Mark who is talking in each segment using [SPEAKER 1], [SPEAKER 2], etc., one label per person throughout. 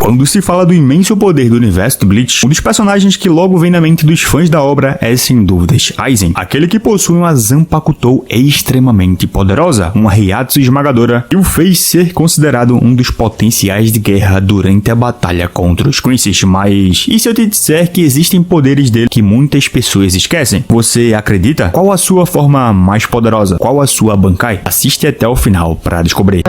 [SPEAKER 1] Quando se fala do imenso poder do universo de Bleach, um dos personagens que logo vem na mente dos fãs da obra é sem dúvidas Aizen, aquele que possui uma Zanpakutou extremamente poderosa, uma Reiatsu esmagadora, que o fez ser considerado um dos potenciais de guerra durante a batalha contra os Quincy's. Mas e se eu te disser que existem poderes dele que muitas pessoas esquecem? Você acredita? Qual a sua forma mais poderosa? Qual a sua Bankai? Assiste até o final para descobrir.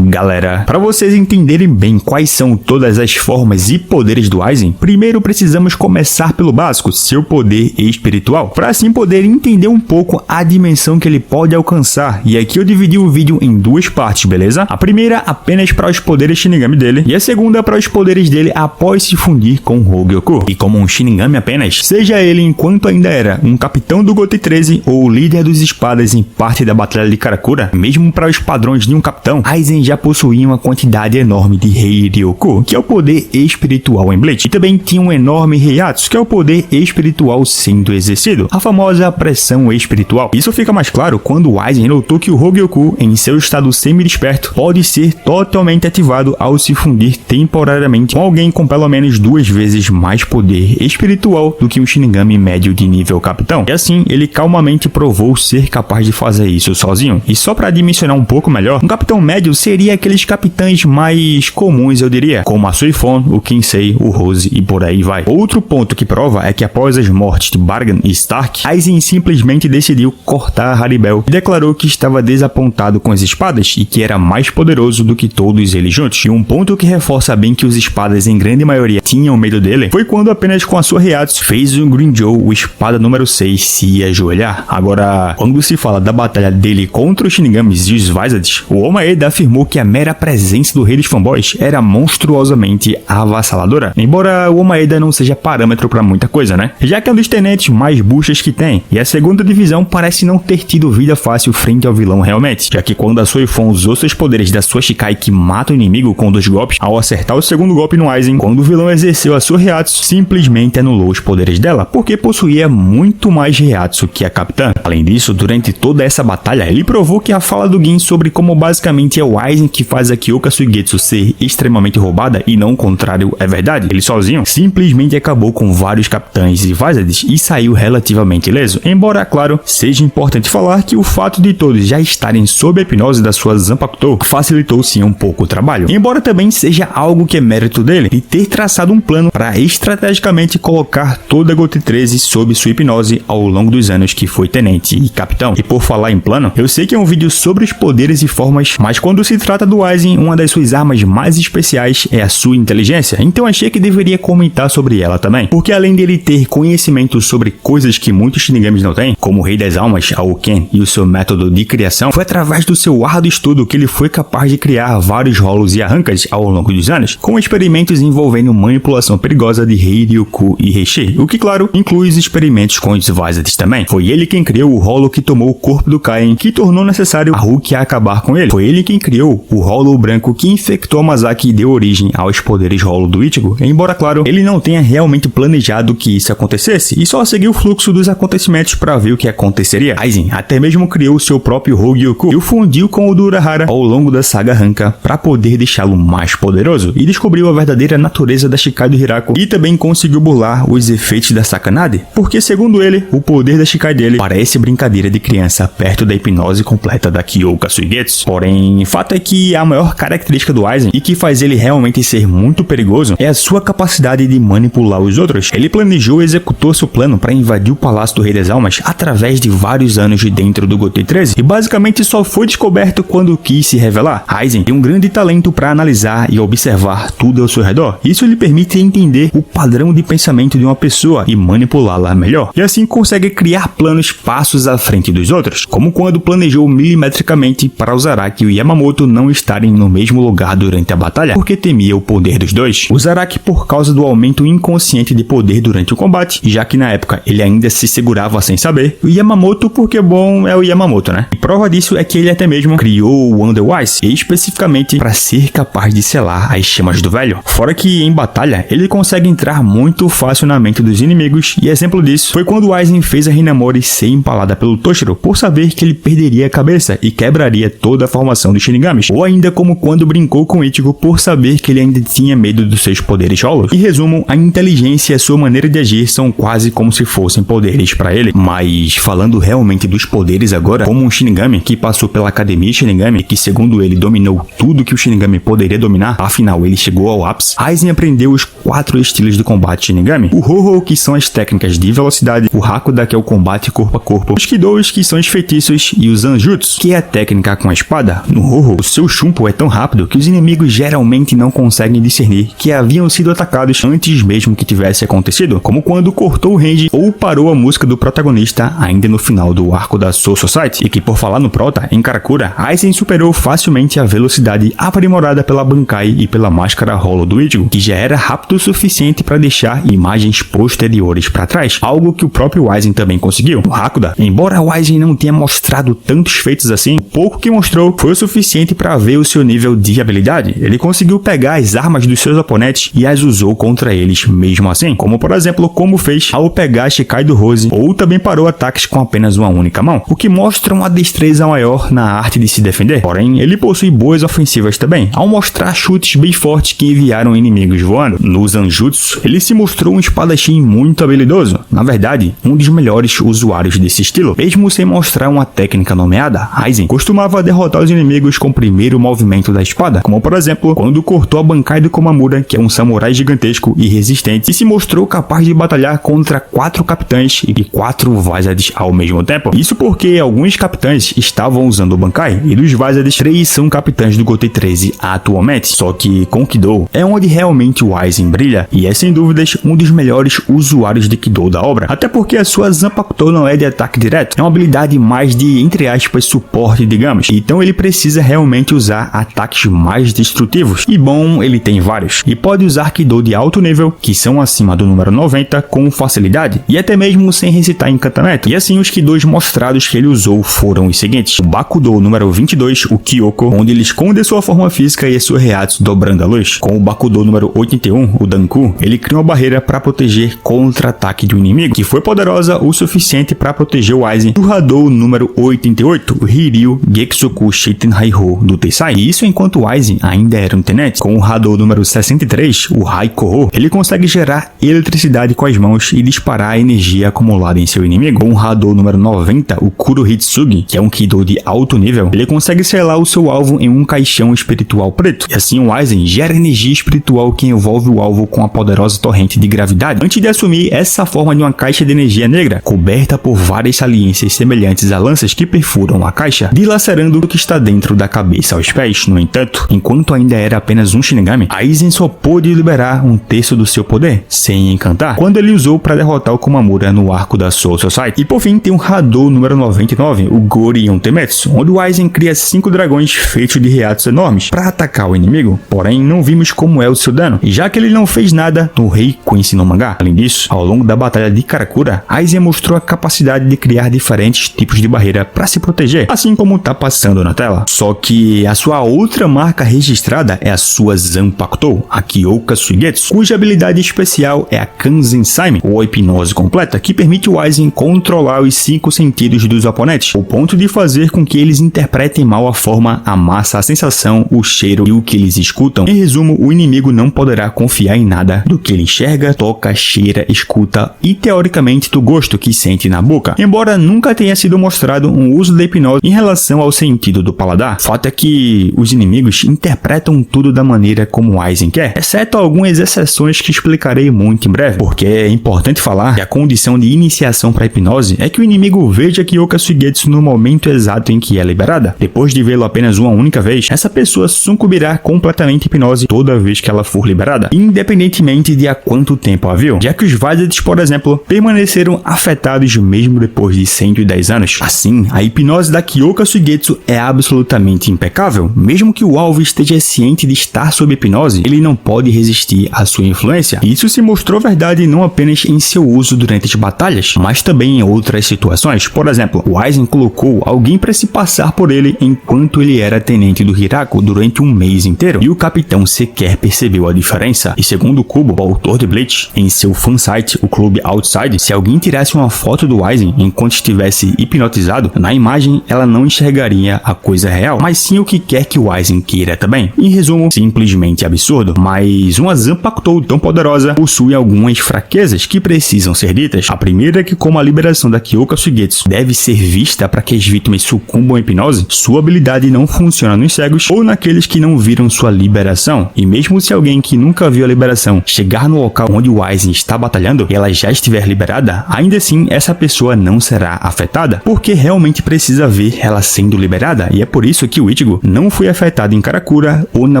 [SPEAKER 1] Galera, para vocês entenderem bem quais são todas as formas e poderes do Aizen, primeiro precisamos começar pelo básico, seu poder espiritual, para assim poder entender um pouco a dimensão que ele pode alcançar. E aqui eu dividi o vídeo em duas partes, beleza? A primeira apenas para os poderes Shinigami dele, e a segunda para os poderes dele após se fundir com Hogyoku. E como um Shinigami apenas, seja ele enquanto ainda era um capitão do GOT 13 ou líder dos espadas em parte da batalha de Karakura, mesmo para os padrões de um capitão, Aizen já possuía uma quantidade enorme de Rei-Ryoku, que é o poder espiritual em Bleach, e também tinha um enorme Reiatsu, que é o poder espiritual sendo exercido, a famosa pressão espiritual. Isso fica mais claro quando Aizen notou que o Hogyoku, em seu estado semi-desperto, pode ser totalmente ativado ao se fundir temporariamente com alguém com pelo menos 2 vezes mais poder espiritual do que um Shinigami médio de nível capitão. E assim, ele calmamente provou ser capaz de fazer isso sozinho. E só para dimensionar um pouco melhor, um capitão médio seria aqueles capitães mais comuns, eu diria, como a Suifon, o Kinsei, o Rose e por aí vai. Outro ponto que prova é que após as mortes de Bargan e Stark, Aizen simplesmente decidiu cortar Haribel e declarou que estava desapontado com as espadas e que era mais poderoso do que todos eles juntos. E um ponto que reforça bem que os espadas em grande maioria tinham medo dele foi quando apenas com a sua Reiatsu fez o Green Joe, o espada número 6, se ajoelhar. Agora, quando se fala da batalha dele contra os Shinigamis e os Vizards, o Omaeda afirmou que a mera presença do rei dos fanboys era monstruosamente avassaladora, embora o Omaeda não seja parâmetro para muita coisa, né? Já que é um dos tenentes mais buchas que tem, e a segunda divisão parece não ter tido vida fácil frente ao vilão realmente, já que quando a Suifon usou seus poderes da sua Shikai que mata o inimigo com 2 golpes, ao acertar o segundo golpe no Aizen, quando o vilão exerceu a sua Reiatsu, simplesmente anulou os poderes dela, porque possuía muito mais Reiatsu que a capitã. Além disso, durante toda essa batalha, ele provou que a fala do Gin sobre como basicamente é o Aizen que faz a Kyoka Suigetsu ser extremamente roubada e não o contrário é verdade. Ele sozinho simplesmente acabou com vários capitães e Vizards e saiu relativamente ileso, embora, claro, seja importante falar que o fato de todos já estarem sob a hipnose da sua Zanpakutou facilitou sim um pouco o trabalho, embora também seja algo que é mérito dele de ter traçado um plano para estrategicamente colocar toda a GOT 13 sob sua hipnose ao longo dos anos que foi tenente e capitão. E por falar em plano, eu sei que é um vídeo sobre os poderes e formas, mas quando se trata do Aizen, uma das suas armas mais especiais é a sua inteligência, então achei que deveria comentar sobre ela também, porque além dele ter conhecimento sobre coisas que muitos Shinigamis não têm, como o Rei das Almas, Aoken, e o seu método de criação, foi através do seu árduo estudo que ele foi capaz de criar vários rolos e arrancas ao longo dos anos, com experimentos envolvendo manipulação perigosa de Rei-Ryoku e Heishi, o que claro, inclui os experimentos com os Vizards também. Foi ele quem criou o rolo que tomou o corpo do Kain, que tornou necessário a Rukia acabar com ele. Foi ele quem criou o rolo branco que infectou a Masaki e deu origem aos poderes rolo do Ichigo, embora claro, ele não tenha realmente planejado que isso acontecesse e só seguiu o fluxo dos acontecimentos para ver o que aconteceria. Aizen até mesmo criou seu próprio Hogyoku e o fundiu com o do Urahara ao longo da saga Hanka para poder deixá-lo mais poderoso e descobriu a verdadeira natureza da Shikai do Hiraku e também conseguiu burlar os efeitos da Sakanade, porque segundo ele, o poder da Shikai dele parece brincadeira de criança perto da hipnose completa da Kyoka Suigetsu. Porém, fato é que a maior característica do Aizen e que faz ele realmente ser muito perigoso é a sua capacidade de manipular os outros. Ele planejou e executou seu plano para invadir o Palácio do Rei das Almas através de vários anos de dentro do GOT 13 e basicamente só foi descoberto quando quis se revelar. Aizen tem um grande talento para analisar e observar tudo ao seu redor. Isso lhe permite entender o padrão de pensamento de uma pessoa e manipulá-la melhor. E assim consegue criar planos passos à frente dos outros, como quando planejou milimetricamente para Zaraki e o Yamamoto não estarem no mesmo lugar durante a batalha, porque temia o poder dos dois. O Zaraki por causa do aumento inconsciente de poder durante o combate, já que na época ele ainda se segurava sem saber. O Yamamoto porque, bom, é o Yamamoto, né? E prova disso é que ele até mesmo criou o Underwise, especificamente para ser capaz de selar as chamas do velho. Fora que em batalha, ele consegue entrar muito fácil na mente dos inimigos, e exemplo disso foi quando Aizen fez a Hinamori ser empalada pelo Toshiro por saber que ele perderia a cabeça e quebraria toda a formação dos Shinigamis, ou ainda como quando brincou com Ichigo por saber que ele ainda tinha medo dos seus poderes holos. Em resumo, a inteligência e a sua maneira de agir são quase como se fossem poderes para ele. Mas falando realmente dos poderes agora, como um Shinigami que passou pela Academia Shinigami, que segundo ele dominou tudo que o Shinigami poderia dominar, afinal ele chegou ao ápice, Aizen aprendeu os 4 estilos de combate Shinigami. O Ho-Ho, que são as técnicas de velocidade, o Hakuda, que é o combate corpo a corpo, os Kidous, que são os feitiços, e o Zanjutsu, que é a técnica com a espada. No Ho-Ho, o seu Shunpo é tão rápido que os inimigos geralmente não conseguem discernir que haviam sido atacados antes mesmo que tivesse acontecido, como quando cortou o range ou parou a música do protagonista ainda no final do arco da Soul Society. E que por falar no prota, em Karakura, Aizen superou facilmente a velocidade aprimorada pela Bankai e pela máscara Hollow do Ichigo, que já era rápido o suficiente para deixar imagens posteriores para trás, algo que o próprio Aizen também conseguiu. No Hakuda, embora o Aizen não tenha mostrado tantos feitos assim, o pouco que mostrou foi o suficiente para ver o seu nível de habilidade. Ele conseguiu pegar as armas dos seus oponentes e as usou contra eles mesmo assim, como por exemplo como fez ao pegar Shikai do Rose, ou também parou ataques com apenas uma única mão, o que mostra uma destreza maior na arte de se defender. Porém, ele possui boas ofensivas também, ao mostrar chutes bem fortes que enviaram inimigos voando. No Zanjutsu, ele se mostrou um espadachim muito habilidoso, na verdade, um dos melhores usuários desse estilo. Mesmo sem mostrar uma técnica nomeada, Aizen costumava derrotar os inimigos com o primeiro movimento da espada, como por exemplo, quando cortou a Bankai do Komamura, que é um samurai gigantesco e resistente, e se mostrou capaz de batalhar contra 4 capitães e 4 Vizards ao mesmo tempo. Isso porque alguns capitães estavam usando o Bankai, e dos Vizards, 3 são capitães do Gotei 13 atualmente. Só que com Kidou é onde realmente o Aizen brilha, e é sem dúvidas um dos melhores usuários de Kidou da obra, até porque a sua Zanpakuto não é de ataque direto, é uma habilidade mais de, entre aspas, suporte, digamos, então ele precisa realmente usar ataques mais destrutivos, e bom, ele tem vários, e pode usar Kidou de alto nível, que são acima do número 90, com facilidade, e até mesmo sem recitar encantamento. E assim os Kidous mostrados que ele usou foram os seguintes: o Bakudou número 22, o Kyoko, onde ele esconde sua forma física e a sua Reiatsu dobrando a luz. Com o Bakudou número 81, o Danku, ele cria uma barreira para proteger contra-ataque do inimigo, que foi poderosa o suficiente para proteger o Aizen. O Hadou número 88, o Hiryu Geksoku Shiten Haiho do Teisai, e isso enquanto o Aizen ainda era um tenente. Com o Hadou número 63, o Haikoho, ele consegue gerar eletricidade com as mãos e disparar a energia acumulada em seu inimigo. Com o Hadou número 90, o Kurohitsugi, que é um Kidou de alto nível, ele consegue selar o seu alvo em um caixão espiritual preto. E assim o Aizen gera energia espiritual que envolve o alvo com a poderosa torrente de gravidade, antes de assumir essa forma de uma caixa de energia negra, coberta por várias saliências semelhantes a lanças que perfuram a caixa, dilacerando o que está dentro da cabeça aos pés. No entanto, enquanto ainda era apenas um Shinigami, Aizen só pôde liberar um terço do seu poder, sem encantar, quando ele usou para derrotar o Komamura no arco da Soul Society. E por fim tem o Hadou número 99, o Gorion Temetsu, onde o Aizen cria 5 dragões feitos de Reiatsu enormes para atacar o inimigo, porém não vimos como é o seu dano, já que ele não fez nada no Rei Quincy no mangá. Além disso, ao longo da batalha de Karakura, Aizen mostrou a capacidade de criar diferentes tipos de barreira para se proteger, assim como tá passando na tela. Só que a sua outra marca registrada é a sua Zanpakuto, a Kyoka Suigetsu, cuja habilidade especial é a Kanzen Saime, ou hipnose completa, que permite o Aizen controlar os 5 sentidos dos oponentes, ao ponto de fazer com que eles interpretem mal a forma, a massa, a sensação, o cheiro e o que eles escutam. Em resumo, o inimigo não poderá confiar em nada do que ele enxerga, toca, cheira, escuta e teoricamente do gosto que sente na boca, embora nunca tenha sido mostrado um uso da hipnose em relação ao sentido do paladar. O fato é que os inimigos interpretam tudo da maneira como Aizen quer, exceto algumas exceções que explicarei muito em breve, porque é importante falar que a condição de iniciação para hipnose é que o inimigo veja Kyoka Suigetsu no momento exato em que é liberada. Depois de vê-lo apenas uma única vez, essa pessoa sucumbirá completamente à hipnose toda vez que ela for liberada, independentemente de há quanto tempo a viu, já que os Vizards, por exemplo, permaneceram afetados mesmo depois de 110 anos. Assim, a hipnose da Kyoka Suigetsu é absolutamente impecável. implacável. Mesmo que o alvo esteja ciente de estar sob hipnose, ele não pode resistir à sua influência. Isso se mostrou verdade não apenas em seu uso durante as batalhas, mas também em outras situações. Por exemplo, o Aizen colocou alguém para se passar por ele enquanto ele era tenente do Hiraku durante um mês inteiro, e o capitão sequer percebeu a diferença. E segundo o Kubo, o autor de Bleach, em seu fansite, o Clube Outside, se alguém tirasse uma foto do Aizen enquanto estivesse hipnotizado, na imagem ela não enxergaria a coisa real, mas sim o que quer que o Aizen queira também. Em resumo, simplesmente absurdo. Mas uma Zanpakuto tão poderosa possui algumas fraquezas que precisam ser ditas. A primeira é que, como a liberação da Kyoka Suigetsu deve ser vista para que as vítimas sucumbam à hipnose, sua habilidade não funciona nos cegos ou naqueles que não viram sua liberação. E mesmo se alguém que nunca viu a liberação chegar no local onde o Aizen está batalhando e ela já estiver liberada, ainda assim essa pessoa não será afetada, porque realmente precisa ver ela sendo liberada, e é por isso que o Ichigo não foi afetado em Karakura ou na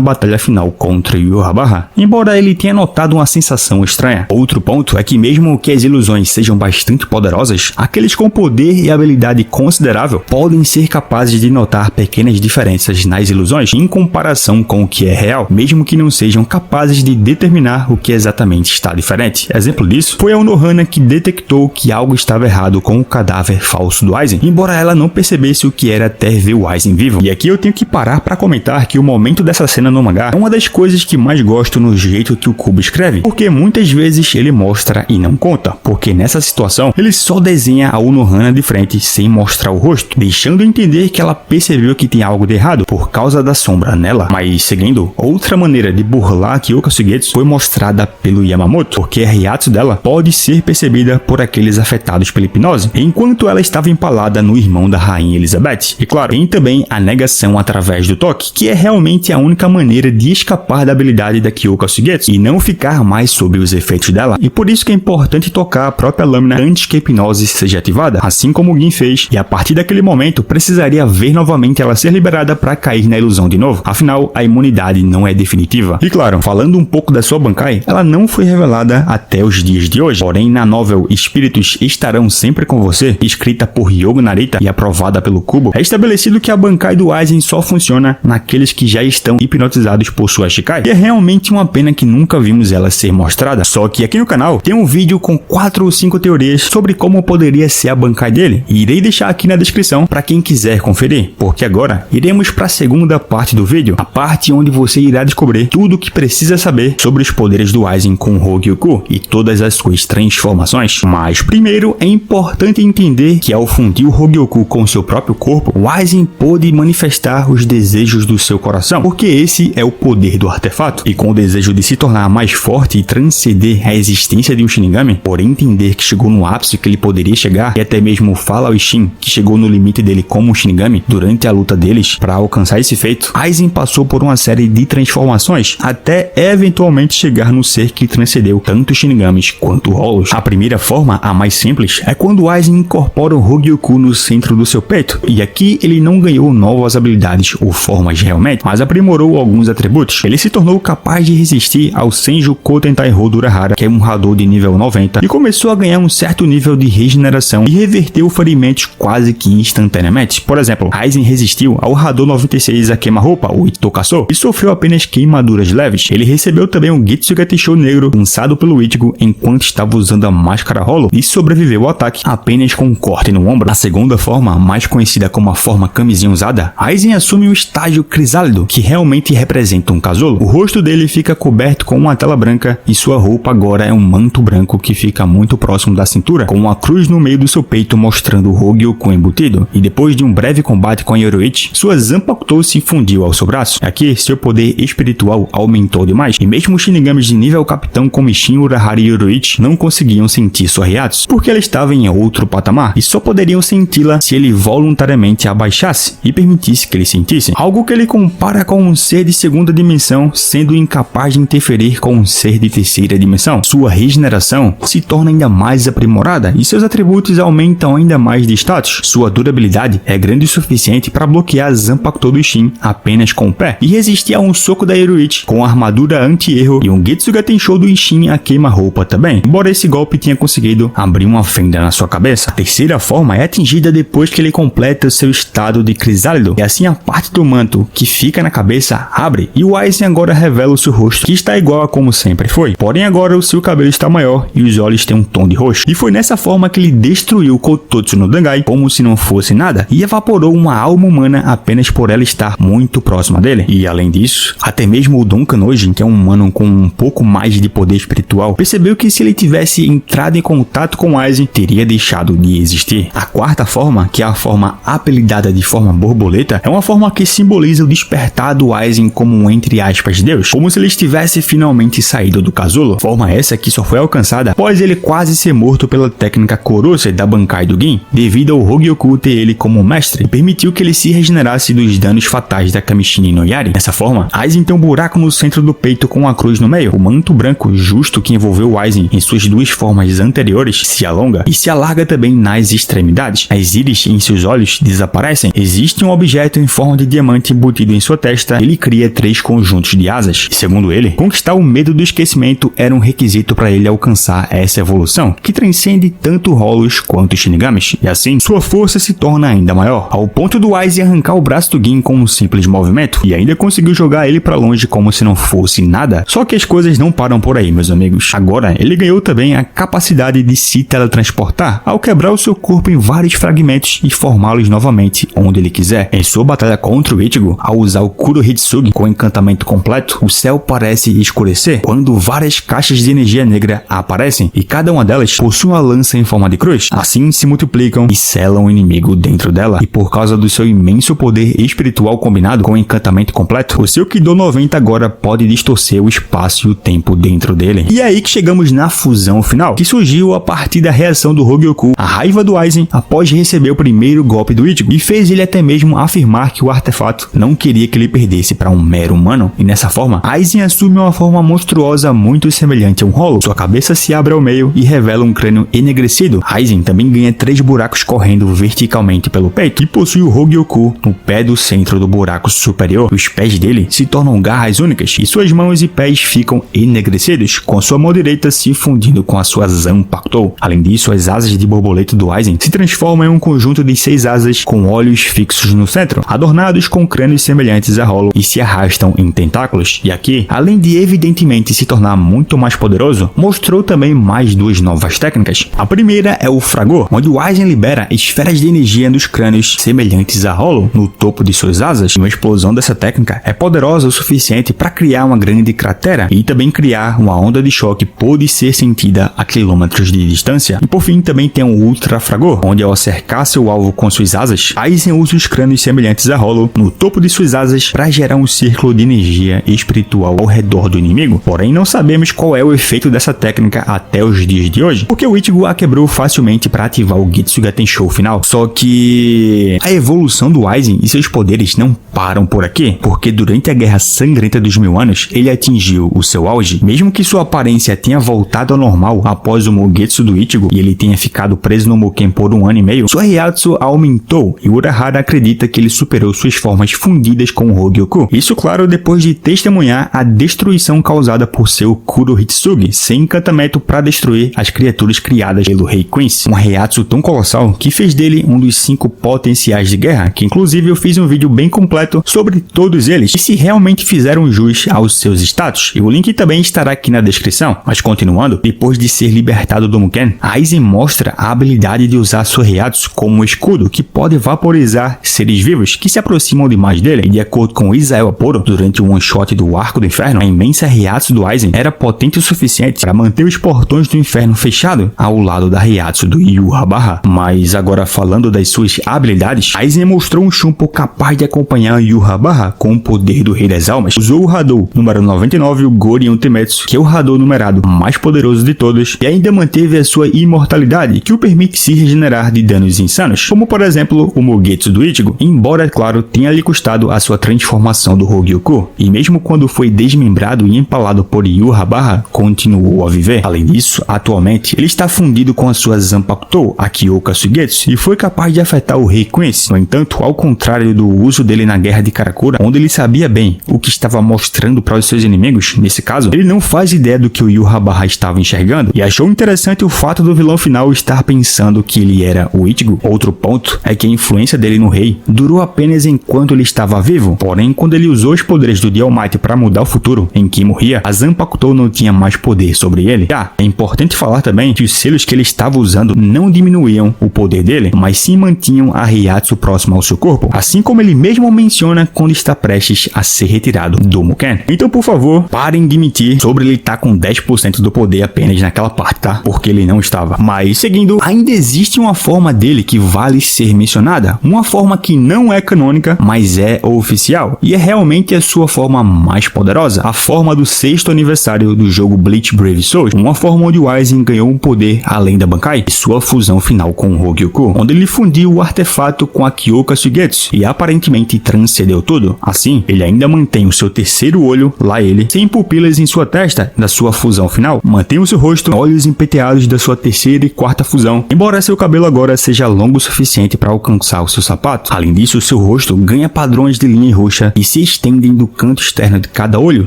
[SPEAKER 1] batalha final contra Yurabara, embora ele tenha notado uma sensação estranha. Outro ponto é que mesmo que as ilusões sejam bastante poderosas, aqueles com poder e habilidade considerável podem ser capazes de notar pequenas diferenças nas ilusões em comparação com o que é real, mesmo que não sejam capazes de determinar o que exatamente está diferente. Exemplo disso foi a Unohana, que detectou que algo estava errado com o cadáver falso do Aizen, embora ela não percebesse o que era até ver o Aizen vivo. E aqui eu tenho que parar para comentar que o momento dessa cena no mangá é uma das coisas que mais gosto no jeito que o Kubo escreve, porque muitas vezes ele mostra e não conta, porque nessa situação ele só desenha a Unohana de frente sem mostrar o rosto, deixando entender que ela percebeu que tem algo de errado por causa da sombra nela. Mas seguindo, outra maneira de burlar a Kyoka Suigetsu foi mostrada pelo Yamamoto, porque a Reiatsu dela pode ser percebida por aqueles afetados pela hipnose, enquanto ela estava empalada no irmão da Rainha Elizabeth. E claro, tem também a negação através do toque, que é realmente a única maneira de escapar da habilidade da Kyoka Suigetsu e não ficar mais sob os efeitos dela, e por isso que é importante tocar a própria lâmina antes que a hipnose seja ativada, assim como o Gin fez, e a partir daquele momento precisaria ver novamente ela ser liberada para cair na ilusão de novo, afinal a imunidade não é definitiva. E claro, falando um pouco da sua Bankai, ela não foi revelada até os dias de hoje, porém na novel Espíritos Estarão Sempre Com Você, escrita por Ryogo Narita e aprovada pelo Kubo, é estabelecido que a Bankai do Aizen só funciona naqueles que já estão hipnotizados por sua Shikai, e é realmente uma pena que nunca vimos ela ser mostrada. Só que aqui no canal tem um vídeo com 4 ou 5 teorias sobre como poderia ser a Bankai dele, e irei deixar aqui na descrição para quem quiser conferir, porque agora iremos para a segunda parte do vídeo, a parte onde você irá descobrir tudo o que precisa saber sobre os poderes do Aizen com o Hogyoku e todas as suas transformações. Mas primeiro é importante entender que ao fundir o Hogyoku com seu próprio corpo, o Aizen pôde manifestar os desejos do seu coração, porque esse é o poder do artefato, e com o desejo de se tornar mais forte e transcender a existência de um Shinigami, por entender que chegou no ápice que ele poderia chegar, e até mesmo fala ao Ishin que chegou no limite dele como um Shinigami durante a luta deles. Para alcançar esse feito, Aizen passou por uma série de transformações até eventualmente chegar no ser que transcendeu tanto Shinigamis quanto Hollows. A primeira forma, a mais simples, é quando Aizen incorpora o Hogyoku no centro do seu peito, e aqui ele não ganhou novas habilidades ou formas realmente, mas aprimorou alguns atributos. Ele se tornou capaz de resistir ao Senju Kotentai Rho Urahara, que é um Hadou de nível 90, e começou a ganhar um certo nível de regeneração e reverteu ferimentos quase que instantaneamente. Por exemplo, Aizen resistiu ao Hadou 96 a queima-roupa, o Itokaso, e sofreu apenas queimaduras leves. Ele recebeu também um Getsuga Show negro lançado pelo Ichigo enquanto estava usando a máscara Hollow e sobreviveu ao ataque apenas com um corte no ombro. Na segunda forma, mais conhecida como a forma camisinha usada, Aizen assume o estágio crisálido, que realmente representa um casulo. O rosto dele fica coberto com uma tela branca e sua roupa agora é um manto branco que fica muito próximo da cintura, com uma cruz no meio do seu peito mostrando o Hogyoku embutido. E depois de um breve combate com a Yoruichi, sua Zanpakuto se fundiu ao seu braço. Aqui, seu poder espiritual aumentou demais, e mesmo os Shinigamis de nível capitão como Ishin, Urahara e Yoruichi não conseguiam sentir sua Reiatsu, porque ela estava em outro patamar, e só poderiam senti-la se ele voluntariamente abaixasse e permitisse que ele sentisse, algo que ele compara com um ser de segunda dimensão sendo incapaz de interferir com um ser de terceira dimensão. Sua regeneração se torna ainda mais aprimorada e seus atributos aumentam ainda mais de status. Sua durabilidade é grande o suficiente para bloquear a Zanpakuto do Ishin apenas com o pé e resistir a um soco da Yoruichi com armadura anti-erro e um Getsuga Tensho do Ishin a queima-roupa também, embora esse golpe tenha conseguido abrir uma fenda na sua cabeça. A terceira forma é atingida depois que ele completa seu estado de crisálido, e assim a parte do manto que fica na cabeça abre e o Aizen agora revela o seu rosto, que está igual a como sempre foi. Porém agora o seu cabelo está maior e os olhos têm um tom de roxo. E foi nessa forma que ele destruiu Koutotsu no Dangai como se não fosse nada e evaporou uma alma humana apenas por ela estar muito próxima dele. E além disso, até mesmo o Don Kanojin, que é um humano com um pouco mais de poder espiritual, percebeu que se ele tivesse entrado em contato com Aizen, teria deixado de existir. A quarta forma, que é a forma apelidada de forma borboleta, é uma forma que simboliza o despertar do Aizen como um entre aspas Deus, como se ele estivesse finalmente saído do casulo. Forma essa que só foi alcançada após ele quase ser morto pela técnica Korose da Bankai do Gin, devido ao Hogyoku ter ele como mestre, e permitiu que ele se regenerasse dos danos fatais da Kamishini no Yari. Dessa forma, Aizen tem um buraco no centro do peito com a cruz no meio. O manto branco justo que envolveu Aizen em suas duas formas anteriores se alonga e se alarga também nas extremidades. As íris em seus olhos desaparecem. Existe um objeto em forma de diamante embutido em sua testa. Ele cria 3 conjuntos de asas. E segundo ele, conquistar o medo do esquecimento era um requisito para ele alcançar essa evolução, que transcende tanto Hollows quanto Shinigamis. E assim, sua força se torna ainda maior, ao ponto do Aizen arrancar o braço do Gin com um simples movimento, e ainda conseguiu jogar ele para longe como se não fosse nada. Só que as coisas não param por aí, meus amigos. Agora, ele ganhou também a capacidade de se teletransportar, ao quebrar o seu corpo em vários fragmentos e formá-los novamente onde ele quiser. Em sua batalha contra o Ichigo, ao usar o Kurohitsugi com encantamento completo, o céu parece escurecer quando várias caixas de energia negra aparecem e cada uma delas possui uma lança em forma de cruz. Assim se multiplicam e selam o inimigo dentro dela, e por causa do seu imenso poder espiritual combinado com encantamento completo, o seu Kido 90 agora pode distorcer o espaço e o tempo dentro dele. E é aí que chegamos na fusão final, que surgiu a partir da reação do Hogyoku, a raiva do Aizen após receber o primeiro golpe do Ichigo, e fez ele até mesmo afirmar que o artefato não queria que ele perdesse para um mero humano. E nessa forma, Aizen assume uma forma monstruosa muito semelhante a um Hollow. Sua cabeça se abre ao meio e revela um crânio enegrecido. Aizen também ganha 3 buracos correndo verticalmente pelo peito e possui o Hogyoku no pé do centro do buraco superior. Os pés dele se tornam garras únicas e suas mãos e pés ficam enegrecidos, com sua mão direita se fundindo com a sua Zanpakuto. Além disso, as asas de borboleta do Aizen se transformam em um conjunto de 6 asas com olhos fixos no centro, adornados com crânios semelhantes a Hollow e se arrastam em tentáculos. E aqui, além de evidentemente se tornar muito mais poderoso, mostrou também mais 2 novas técnicas. A primeira é o Fragor, onde o Aizen libera esferas de energia nos crânios semelhantes a Hollow no topo de suas asas. Uma explosão dessa técnica é poderosa o suficiente para criar uma grande cratera e também criar uma onda de choque que pode ser sentida a quilômetros de distância. E por fim também tem o Ultra Fragor, onde ao cercar seu alvo com suas asas, Aizen usa os crânios semelhantes a Hollow no topo de suas asas para gerar um círculo de energia espiritual ao redor do inimigo. Porém, não sabemos qual é o efeito dessa técnica até os dias de hoje, porque o Ichigo a quebrou facilmente para ativar o Getsuga Tensho final. Só que a evolução do Aizen e seus poderes não param por aqui, porque durante a Guerra Sangrenta dos 1000 anos, ele atingiu o seu auge. Mesmo que sua aparência tenha voltado ao normal após o Mugetsu do Ichigo e ele tenha ficado preso no Muken por 1 ano e meio, sua Reiatsu aumentou e Urahara acredita que ele superou suas formas fundidas com o Hogyoku. Isso, claro, depois de testemunhar a destruição causada por seu Kurohitsugi, sem encantamento para destruir as criaturas criadas pelo Rei Quincy. Um Reiatsu tão colossal que fez dele um dos 5 potenciais de guerra, que inclusive eu fiz um vídeo bem completo sobre todos eles e se realmente fizeram jus aos seus status. E o link também estará aqui na descrição. Mas continuando, depois de ser libertado do Muken, Aizen mostra a habilidade de usar sua Reiatsu como um escudo que pode vaporizar seres vivos que se aproximam demais dele. E de acordo com Isael Aporo, durante o one-shot do Arco do Inferno, a imensa Reiatsu do Aizen era potente o suficiente para manter os portões do inferno fechados ao lado da Reiatsu do Yhwach. Mas agora falando das suas habilidades, Aizen mostrou um Shunpo capaz de acompanhar Yhwach com o poder do Rei das Almas. Usou o Hadou número 99, o Goryen Temetsu, que é o Hadou numerado mais poderoso de todos, e ainda manteve a sua imortalidade, que o permite se regenerar de danos insanos, como por exemplo o Mugetsu do Ichigo, embora, claro, tenha lhe custado a sua transformação do Hogyoku, e mesmo quando foi desmembrado e empalado por Yhwach, continuou a viver. Além disso, atualmente, ele está fundido com a sua Zanpakuto, a Kyoka Suigetsu, e foi capaz de afetar o Rei Quincy. No entanto, ao contrário do uso dele na Guerra de Karakura, onde ele sabia bem o que estava mostrando para os seus inimigos, nesse caso, ele não faz ideia do que o Yhwach estava enxergando, e achou interessante o fato do vilão final estar pensando que ele era o Ichigo. Outro ponto é que a influência dele no rei durou apenas apenas enquanto ele estava vivo. Porém, quando ele usou os poderes do The All Might para mudar o futuro em que morria, a Zanpakuto não tinha mais poder sobre ele. É importante falar também que os selos que ele estava usando não diminuíam o poder dele, mas sim mantinham a Reiatsu próxima ao seu corpo, assim como ele mesmo menciona quando está prestes a ser retirado do Muken. Então, por favor, parem de mentir sobre ele estar com 10% do poder apenas naquela parte, tá? Porque ele não estava. Mas, seguindo, ainda existe uma forma dele que vale ser mencionada, uma forma que não é canônica, mas é oficial, e é realmente a sua forma mais poderosa, a forma do 6º aniversário do jogo Bleach Brave Souls, uma forma onde o Aizen ganhou um poder além da Bankai, e sua fusão final com o Hogyoku, onde ele fundiu o artefato com a Kyoka Suigetsu e aparentemente transcendeu tudo. Assim, ele ainda mantém o seu terceiro olho, lá ele, sem pupilas em sua testa da sua fusão final, mantém o seu rosto, olhos empeteados da sua terceira e quarta fusão, embora seu cabelo agora seja longo o suficiente para alcançar o seu sapato. Além disso, seu rosto ganha padrões de linha roxa e se estendem do canto externo de cada olho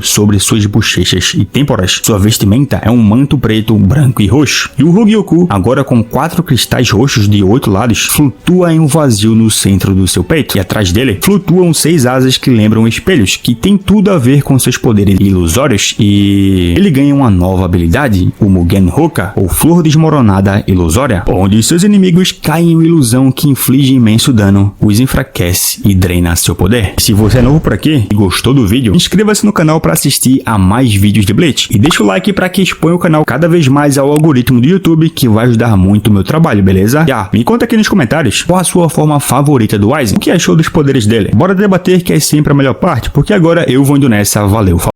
[SPEAKER 1] sobre suas bochechas e têmporas. Sua vestimenta é um manto preto, branco e roxo. E o Hogyoku, agora com 4 cristais roxos de 8 lados, flutua em um vazio no centro do seu peito. E atrás dele, flutuam 6 asas que lembram espelhos, que tem tudo a ver com seus poderes ilusórios. E ele ganha uma nova habilidade, o Mugen Hoka, ou Flor Desmoronada Ilusória, onde seus inimigos caem em ilusão que inflige imenso dano, os enfraquece e drena seu poder. Se você é novo por aqui e gostou do vídeo, inscreva-se no canal para assistir a mais vídeos de Bleach e deixa o like para que exponha o canal cada vez mais ao algoritmo do YouTube, que vai ajudar muito o meu trabalho, beleza? Me conta aqui nos comentários qual a sua forma favorita do Aizen, o que achou dos poderes dele. Bora debater, que é sempre a melhor parte, porque agora eu vou indo nessa, valeu, falou.